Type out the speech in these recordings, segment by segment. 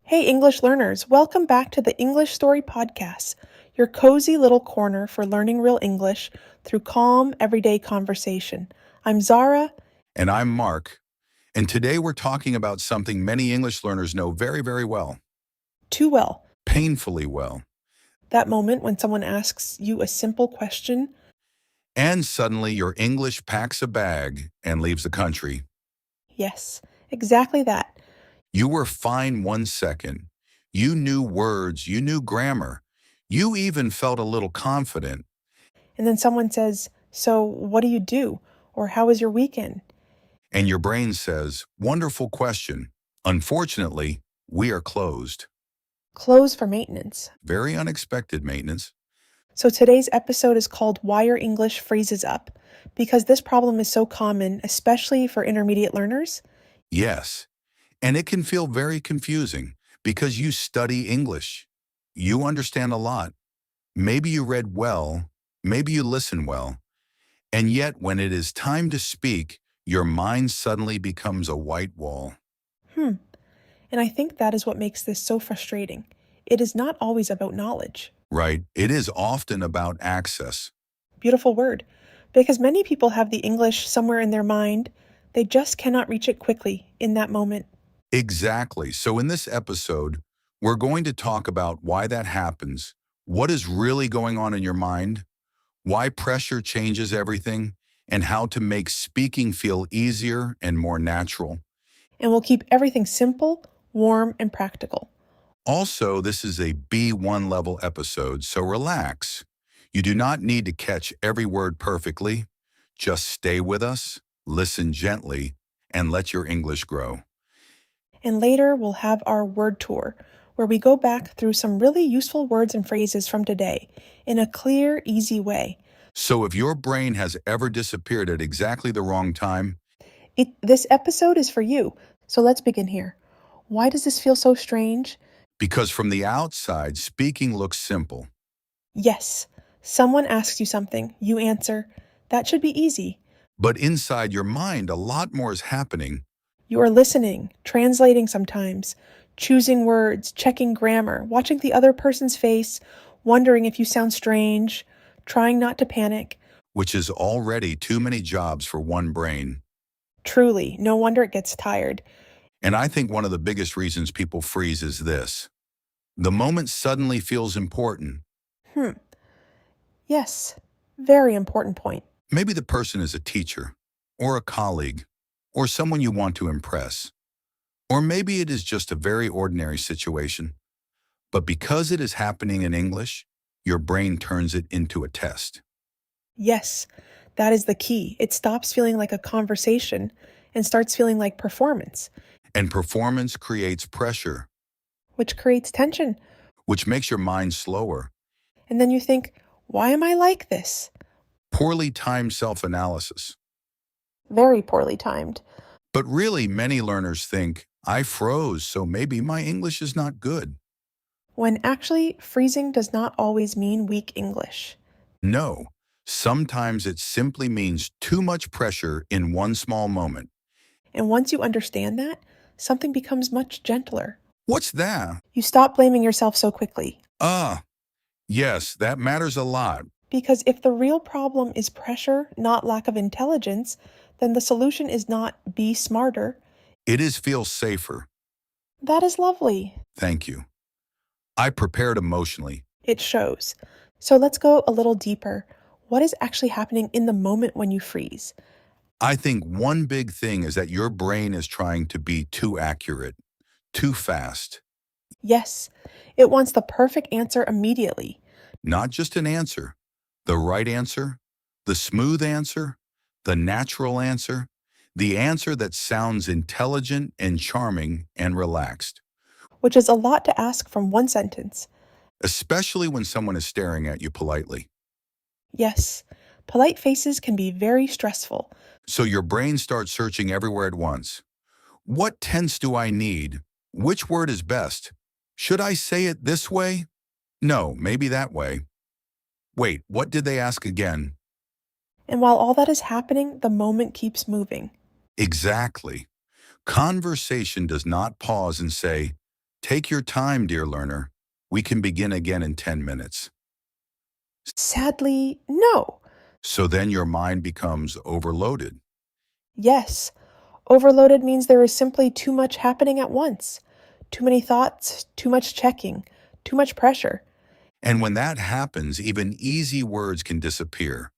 Hey, English learners, welcome back to the English Story Podcast, your cozy little corner for learning real English through calm, everyday conversation. I'm Zara. And I'm Mark, and today we're talking about something many English learners know very, very well, Too well. painfully well. That moment when someone asks you a simple question. And suddenly your English packs a bag and leaves the country. Yes, exactly that. You were fine 1 second. You knew words, you knew grammar. You even felt a little confident, And then someone says, "So, what do you do?" Or "How was your weekend?" and your brain says, "Wonderful question. Unfortunately, we are closed." Close for maintenance. Very unexpected maintenance. So today's episode is called Why Your English Freezes Up, because this problem is so common, especially for intermediate learners. Yes. And it can feel very confusing because you study English. You understand a lot. Maybe you read well, maybe you listen well, and yet when it is time to speak, your mind suddenly becomes a white wall. Hmm. And I think that is what makes this so frustrating. It is not always about knowledge. Right? It is often about access. Beautiful word. Because many people have the English somewhere in their mind, they just cannot reach it quickly in that moment. Exactly. So in this episode, we're going to talk about why that happens, what is really going on in your mind, why pressure changes everything, and how to make speaking feel easier and more natural. And we'll keep everything simple, warm, and practical. Also, this is a B1 level episode, so relax. You do not need to catch every word perfectly. Just stay with us, listen gently, and let your English grow. And later, we'll have our word tour, where we go back through some really useful words and phrases from today in a clear, easy way. So if your brain has ever disappeared at exactly the wrong time, This episode is for you. So let's begin here. Why does this feel so strange? because from the outside, speaking looks simple. Yes, someone asks you something, you answer, "That should be easy." But inside your mind, a lot more is happening, You are listening, translating sometimes, choosing words, checking grammar, watching the other person's face, wondering if you sound strange, trying not to panic. which is already too many jobs for one brain. Truly, no wonder it gets tired. And I think one of the biggest reasons people freeze is this. The moment suddenly feels important. Hmm, yes, very important point. Maybe the person is a teacher, or a colleague, or someone you want to impress. Or maybe it is just a very ordinary situation. But because it is happening in English, your brain turns it into a test. Yes, that is the key. It stops feeling like a conversation and starts feeling like performance, And performance creates pressure, which creates tension. which makes your mind slower. And then you think, why am I like this? Poorly timed self-analysis. Very poorly timed. But really, many learners think, I froze, so maybe my English is not good. When actually, freezing does not always mean weak English. No, sometimes it simply means too much pressure in one small moment. And once you understand that, something becomes much gentler. What's that? You stop blaming yourself so quickly. Ah, yes, that matters a lot. Because if the real problem is pressure, not lack of intelligence, then the solution is not be smarter. It is feel safer. That is lovely. Thank you. I prepared emotionally. It shows. So let's go a little deeper. What is actually happening in the moment when you freeze? I think one big thing is that your brain is trying to be too accurate, too fast. Yes, it wants the perfect answer immediately. Not just an answer, the right answer, the smooth answer, the natural answer, the answer that sounds intelligent and charming and relaxed, Which is a lot to ask from one sentence. especially when someone is staring at you politely. Yes, polite faces can be very stressful. So your brain starts searching everywhere at once. What tense do I need? Which word is best? Should I say it this way? No, maybe that way. Wait, what did they ask again? And while all that is happening, the moment keeps moving. Exactly. Conversation does not pause and say, Take your time, dear learner. We can begin again in 10 minutes. Sadly, no. So then your mind becomes overloaded. Yes. Overloaded means there is simply too much happening at once. Too many thoughts, too much checking, too much pressure, And when that happens, even easy words can disappear.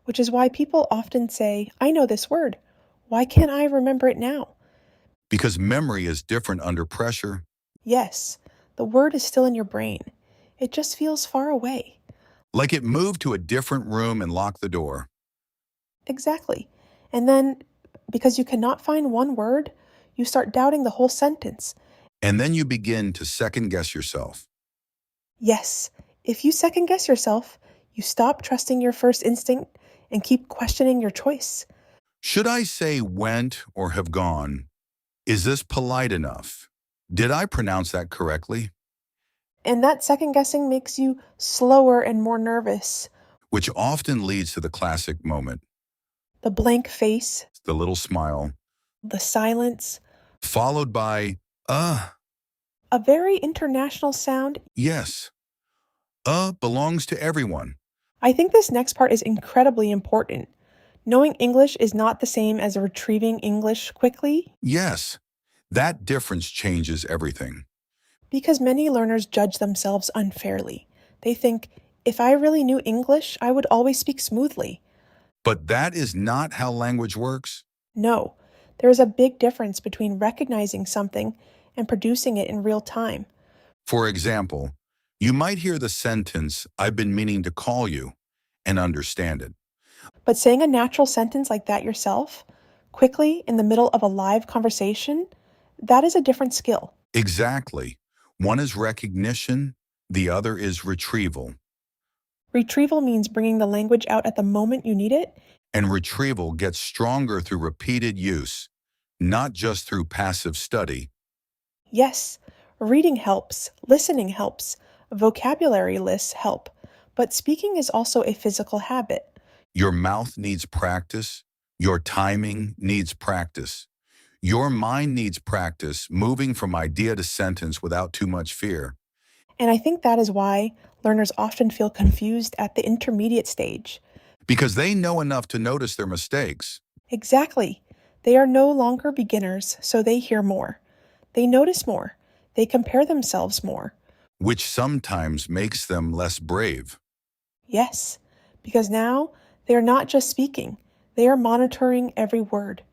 which is why people often say, I know this word. Why can't I remember it now? Because memory is different under pressure. Yes, the word is still in your brain. It just feels far away. Like it moved to a different room and locked the door. Exactly. And then, because you cannot find one word, you start doubting the whole sentence. And then you begin to second guess yourself. Yes, if you second guess yourself, you stop trusting your first instinct and keep questioning your choice. Should I say went or have gone? Is this polite enough? Did I pronounce that correctly? And that second guessing makes you slower and more nervous. Which often leads to the classic moment, The blank face, the little smile, the silence, followed by, a very international sound. yes, belongs to everyone. I think this next part is incredibly important. Knowing English is not the same as retrieving English quickly, Yes, that difference changes everything. because many learners judge themselves unfairly. They think, if I really knew English, I would always speak smoothly. But that is not how language works. No, there is a big difference between recognizing something and producing it in real time. For example, you might hear the sentence, I've been meaning to call you, and understand it. But saying a natural sentence like that yourself, quickly in the middle of a live conversation, that is a different skill. Exactly. One is recognition, the other is retrieval. Retrieval means bringing the language out at the moment you need it. And retrieval gets stronger through repeated use, not just through passive study. Yes, reading helps, listening helps, vocabulary lists help, but speaking is also a physical habit. Your mouth needs practice. Your timing needs practice. Your mind needs practice moving from idea to sentence without too much fear. And I think that is why learners often feel confused at the intermediate stage. Because they know enough to notice their mistakes. Exactly. They are no longer beginners, so they hear more. They notice more. They compare themselves more. Which sometimes makes them less brave. Yes, because now they are not just speaking, they are monitoring every word.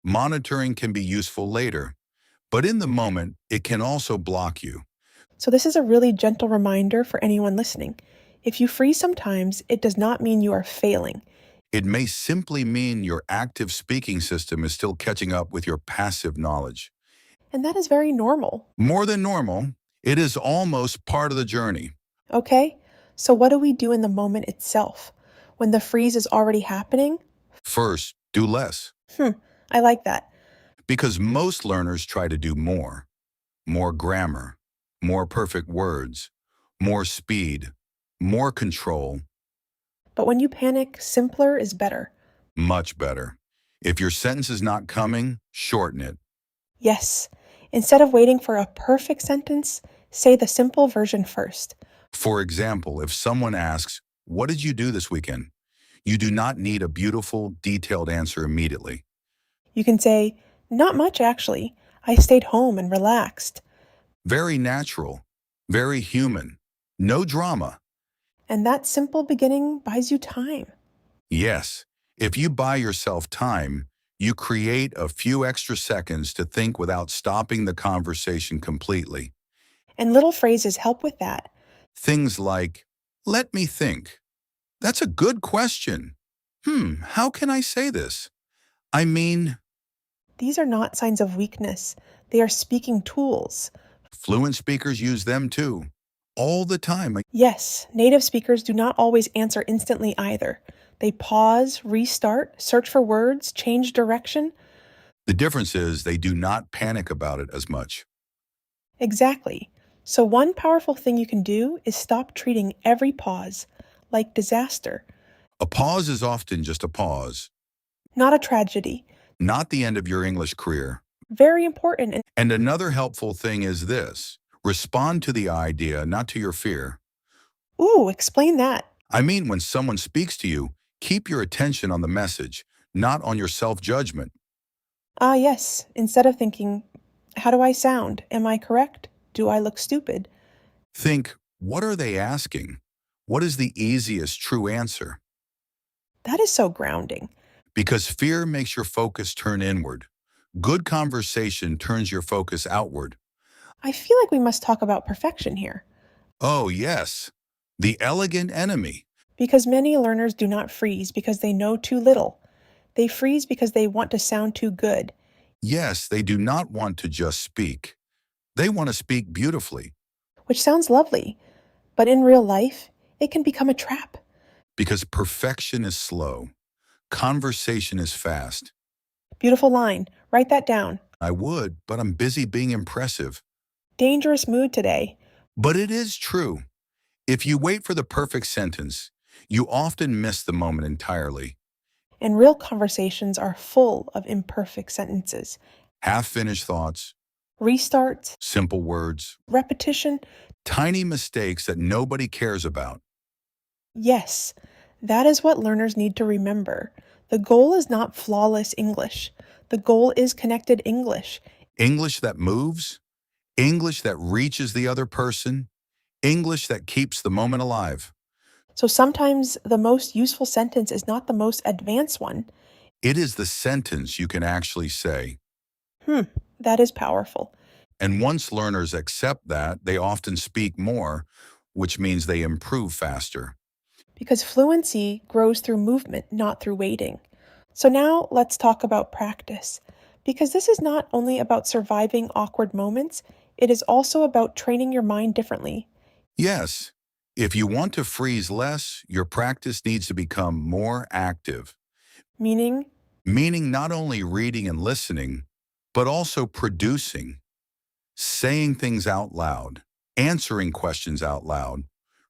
Monitoring can be useful later, but in the moment, it can also block you. So, this is a really gentle reminder for anyone listening. If you freeze sometimes, it does not mean you are failing. It may simply mean your active speaking system is still catching up with your passive knowledge. And that is very normal. More than normal, it is almost part of the journey. Okay? So, what do we do in the moment itself? When the freeze is already happening? First, do less. I like that. Because most learners try to do more. More grammar, more perfect words, more speed, more control, But when you panic, simpler is better. much better. If your sentence is not coming, shorten it. Yes. Instead of waiting for a perfect sentence, say the simple version first. For example, if someone asks, what did you do this weekend? You do not need a beautiful, detailed answer immediately. You can say, not much actually. I stayed home and relaxed. Very natural, very human, no drama. And that simple beginning buys you time. Yes, if you buy yourself time, you create a few extra seconds to think without stopping the conversation completely. And little phrases help with that. Things like, let me think. That's a good question. How can I say this? I mean, These are not signs of weakness. They are speaking tools. fluent speakers use them too, all the time. Yes, native speakers do not always answer instantly either. They pause, restart, search for words, change direction. The difference is they do not panic about it as much. Exactly. So, one powerful thing you can do is stop treating every pause like disaster, A pause is often just a pause, not a tragedy. not the end of your English career. Very important. And And another helpful thing is this. Respond to the idea, not to your fear. Ooh, explain that. I mean, when someone speaks to you, keep your attention on the message, not on your self-judgment. Ah, yes. Instead of thinking, how do I sound? Am I correct? Do I look stupid? Think, what are they asking? What is the easiest true answer? That is so grounding. Because fear makes your focus turn inward. Good conversation turns your focus outward. I feel like we must talk about perfection here, Oh, yes, the elegant enemy. because many learners do not freeze because they know too little. They freeze because they want to sound too good, Yes, they do not want to just speak. They want to speak beautifully which sounds lovely, but in real life, it can become a trap. because perfection is slow. Conversation is fast. Beautiful line. Write that down. I would, but I'm busy being impressive. Dangerous mood today. But it is true. If you wait for the perfect sentence, you often miss the moment entirely. And real conversations are full of imperfect sentences. Half-finished thoughts, Restarts, simple words, repetition. tiny mistakes that nobody cares about. Yes, that is what learners need to remember. The goal is not flawless English. The goal is connected English. English that moves, English that reaches the other person, English that keeps the moment alive. So sometimes the most useful sentence is not the most advanced one. It is the sentence you can actually say. Hmm, that is powerful. And once learners accept that, they often speak more, which means they improve faster. Because fluency grows through movement, not through waiting. So now let's talk about practice. Because this is not only about surviving awkward moments, it is also about training your mind differently. Yes, if you want to freeze less, your practice needs to become more active, Meaning, meaning not only reading and listening, but also producing, saying things out loud, answering questions out loud,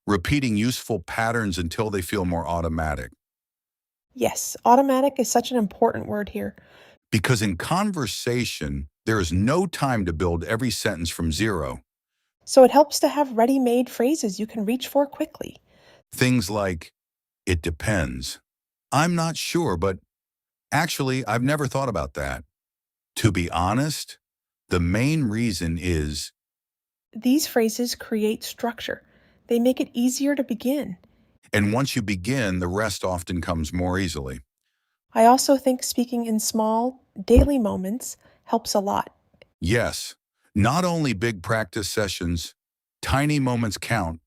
repeating useful patterns until they feel more automatic. yes, automatic is such an important word here. Because in conversation, there is no time to build every sentence from zero. So it helps to have ready made phrases you can reach for quickly. Things like, it depends. I'm not sure, but actually, I've never thought about that. To be honest, the main reason is, These phrases create structure, they make it easier to begin. and once you begin, the rest often comes more easily. I also think speaking in small, daily moments helps a lot. Yes, not only big practice sessions, tiny moments count.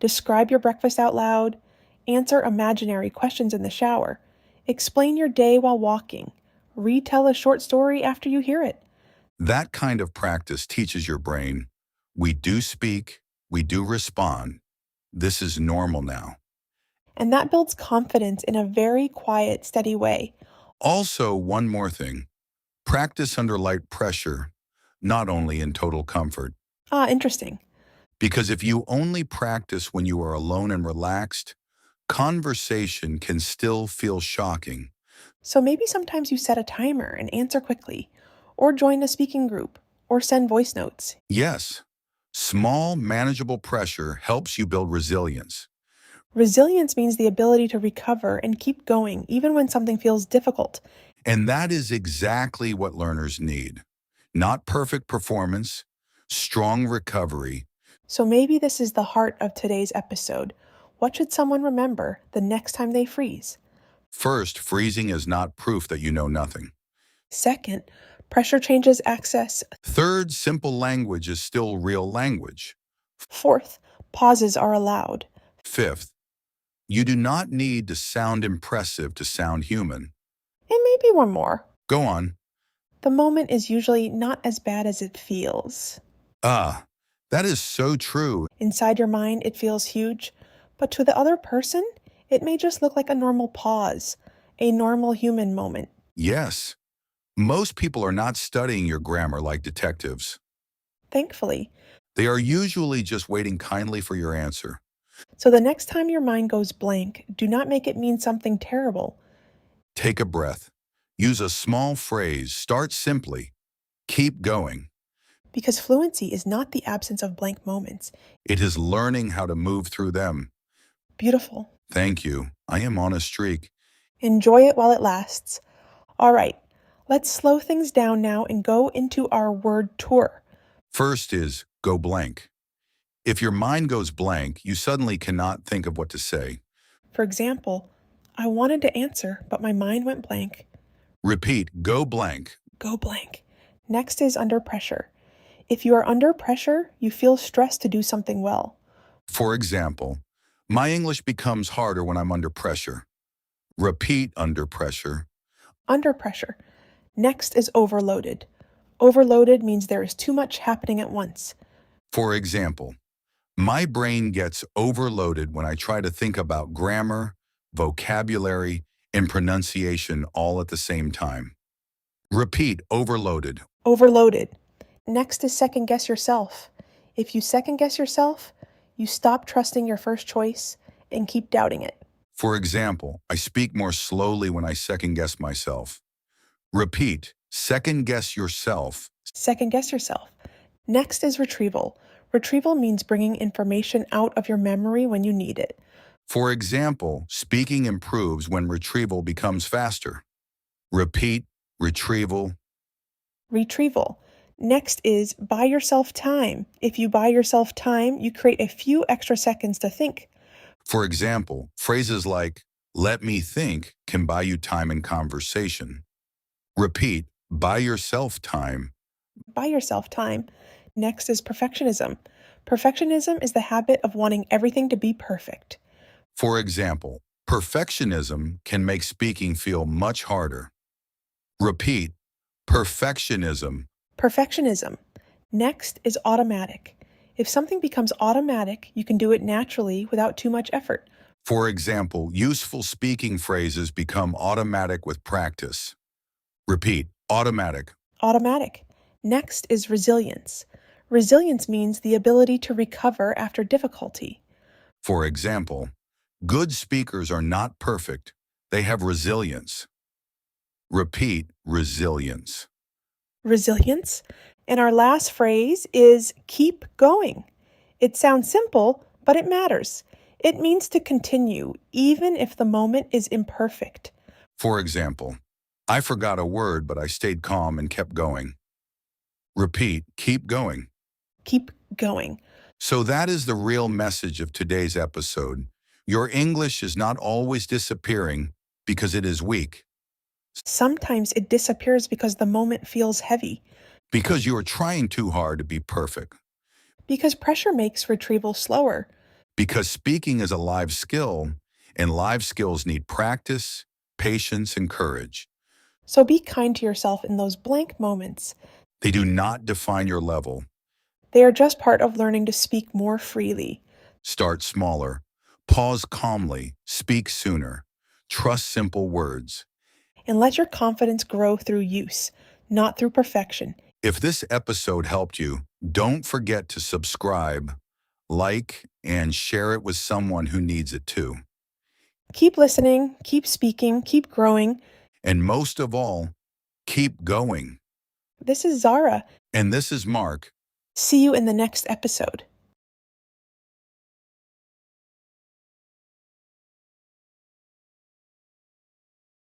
Describe your breakfast out loud, answer imaginary questions in the shower, explain your day while walking, retell a short story after you hear it. That kind of practice teaches your brain, we do speak, we do respond. This is normal now. And that builds confidence in a very quiet, steady way. Also, one more thing, practice under light pressure, not only in total comfort. Ah, interesting. Because if you only practice when you are alone and relaxed, conversation can still feel shocking. So maybe sometimes you set a timer and answer quickly, or join a speaking group, or send voice notes. Yes, small, manageable pressure helps you build resilience. Resilience means the ability to recover and keep going even when something feels difficult. And that is exactly what learners need. Not perfect performance, strong recovery. So maybe this is the heart of today's episode. What should someone remember the next time they freeze? First, freezing is not proof that you know nothing. Second, pressure changes access. Third, simple language is still real language. Fourth, pauses are allowed. Fifth, you do not need to sound impressive to sound human. And maybe one more. Go on. The moment is usually not as bad as it feels. Ah, that is so true. Inside your mind, it feels huge, but to the other person, it may just look like a normal pause, a normal human moment. Yes, most people are not studying your grammar like detectives. Thankfully. They are usually just waiting kindly for your answer. So the next time your mind goes blank, do not make it mean something terrible. Take a breath. Use a small phrase. Start simply. Keep going. Because fluency is not the absence of blank moments. It is learning how to move through them. Beautiful. Thank you. I am on a streak. Enjoy it while it lasts. All right, let's slow things down now and go into our word tour. First is go blank. If your mind goes blank, you suddenly cannot think of what to say. For example, I wanted to answer, but my mind went blank. Repeat, go blank. Go blank. Next is under pressure. If you are under pressure, you feel stressed to do something well. For example, my English becomes harder when I'm under pressure. Repeat under pressure. Under pressure. Next is overloaded. Overloaded means there is too much happening at once. For example, my brain gets overloaded when I try to think about grammar, vocabulary, and pronunciation all at the same time. Repeat, overloaded. Overloaded. Next is second guess yourself. If you second guess yourself, you stop trusting your first choice and keep doubting it. For example, I speak more slowly when I second guess myself. Repeat, second guess yourself. Second guess yourself. Next is retrieval. Retrieval means bringing information out of your memory when you need it. For example, speaking improves when retrieval becomes faster. Repeat, retrieval. Retrieval. Next is buy yourself time. If you buy yourself time, you create a few extra seconds to think. For example, phrases like, let me think can buy you time in conversation. Repeat, buy yourself time. Buy yourself time. Next is perfectionism. Perfectionism is the habit of wanting everything to be perfect. For example, perfectionism can make speaking feel much harder. Repeat, perfectionism. Perfectionism. Next is automatic. If something becomes automatic, you can do it naturally without too much effort. For example, useful speaking phrases become automatic with practice. Repeat, automatic. Automatic. Next is resilience. Resilience means the ability to recover after difficulty. For example, good speakers are not perfect. They have resilience. Repeat, resilience. Resilience. And our last phrase is keep going. It sounds simple, but it matters. It means to continue, even if the moment is imperfect. For example, I forgot a word, but I stayed calm and kept going. Repeat, keep going. Keep going. So that is the real message of today's episode. Your English is not always disappearing because it is weak, Sometimes it disappears because the moment feels heavy, because you are trying too hard to be perfect, because pressure makes retrieval slower. because speaking is a live skill, and live skills need practice, patience, and courage. So be kind to yourself in those blank moments. They do not define your level. They are just part of learning to speak more freely. Start smaller. Pause calmly. Speak sooner. Trust simple words. And let your confidence grow through use, not through perfection. If this episode helped you, don't forget to subscribe, like, and share it with someone who needs it too. Keep listening, keep speaking, keep growing. And most of all, keep going. This is Zara. And this is Mark. See you in the next episode.